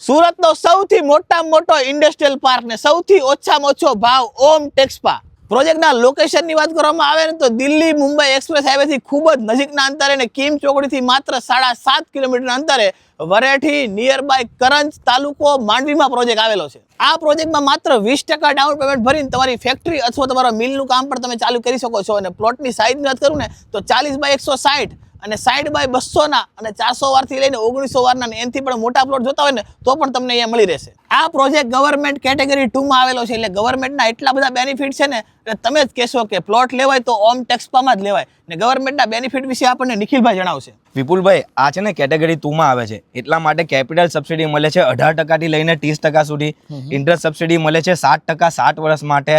સુરતનો સૌથી મોટામાં મોટો ઇન્ડસ્ટ્રીયલ પાર્ક ને સૌથી ઓછામાં ઓછો ભાવ ઓમ ટેક્સપા પ્રોજેક્ટના લોકેશનની વાત કરવામાં આવે ને તો દિલ્હી મુંબઈ એક્સપ્રેસ હાઈવેથી ખૂબ જ નજીકના અંતરે અને કિમ ચોકડીથી માત્ર 7.5 કિલોમીટરના અંતરે વરેઠી નિયર બાય કરંજ તાલુકો માંડવીમાં પ્રોજેક્ટ આવેલો છે। આ પ્રોજેક્ટમાં માત્ર 20% ડાઉન પેમેન્ટ ભરીને તમારી ફેક્ટરી અથવા તમારા મિલનું કામ પણ તમે ચાલુ કરી શકો છો। અને પ્લોટની સાઇઝની વાત કરું ને તો 40x160 અને 60x200 ના અને 400 વારથી લઈને 1900 વારના અને એનાથી પણ મોટા પ્લોટ જોતા હોય ને તો પણ તમને અહીંયા મળી રહેશે। આ પ્રોજેક્ટ ગવર્મેન્ટ કેટેગરી 2 માં આવેલો છે એટલે ગવર્મેન્ટના એટલા બધા બેનિફિટ છે ને એટલે તમે જ કહેશો કે પ્લોટ લેવાય તો ઓમ ટેક્સપામાં જ લેવાય ને ગવર્મેન્ટના બેનિફિટ વિશે આપણને નિખિલભાઈ જણાવશે। વિપુલભાઈ, આ છે ને કેટેગરી 2 માં આવે છે એટલા માટે કેપિટલ સબસિડી મળે છે 18% થી લઈને 30% સુધી। ઇન્ટરેસ્ટ સબસિડી મળે છે 7% 60 વર્ષ માટે।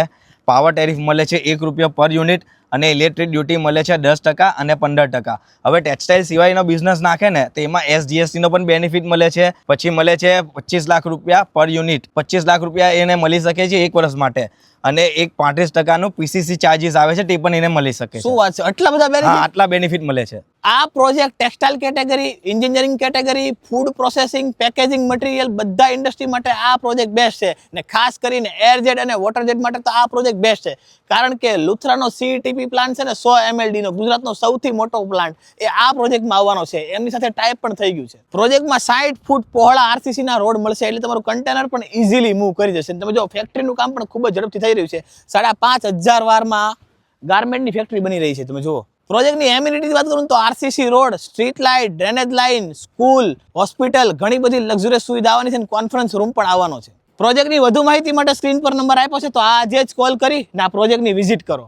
પાવર ટેરિફ મળે છે ₹1 પર યુનિટ અને ઇલેક્ટ્રિક ડ્યુટી મળે છે 10% અને 15%। હવે ટેક્સટાઇલ સિવાયનો બિઝનેસ નાખે ને તો એમાં SGST નો પણ બેનિફિટ મળે છે। પછી મળે છે ₹25 લાખ પર યુનિટ। ₹25 લાખ એને મળી શકે છે 1 વર્ષ માટે અને એક 35% નું PCC ચાર્જીસ આવે છે તે પણ એને મળી શકે છે। શું વાત છે, આટલા બધા બેનિફિટ? આટલા બેનિફિટ મળે છે। આ project textile category, engineering category, food processing, packaging material બધા ઇન્ડસ્ટ્રી માટે આ પ્રોજેક્ટ બેસ્ટ છે ને ખાસ કરીને એરજેટ અને વોટરજેટ માટે તો આ પ્રોજેક્ટ બેસ્ટ છે કારણ કે લુથરાનો CTP પ્લાન્ટ છે ને 100 mld નો ગુજરાતનો સૌથી મોટો પ્લાન્ટ એ આ પ્રોજેક્ટમાં આવવાનો છે। એમની સાથે ટાઈપ પણ થઈ ગયું છે। પ્રોજેક્ટમાં 60 ફૂટ પહોળા RCC ના રોડ મળશે એટલે તમારું કન્ટેનર પણ ઇઝીલી મૂવ કરી જશે। તમે જો ફેક્ટરીનું કામ પણ ખૂબ જ ઝડપથી થઈ રહ્યું છે। 5500 વારમાં ગાર્મેન્ટની ફેક્ટરી બની રહી છે। તમે જુઓ પ્રોજેક્ટની એમ્યુનિટીની વાત કરું તો RCC road, street light, drainage line, school, hospital ઘણી બધી લક્ઝુરિયસ સુવિધા આવવાની છે અને કોન્ફરન્સ રૂમ પણ આવવાનો છે। પ્રોજેક્ટની વધુ માહિતી માટે સ્ક્રીન પર નંબર આપ્યો છે તો આજે જ કોલ કરી ને આ પ્રોજેક્ટની વિઝિટ કરો।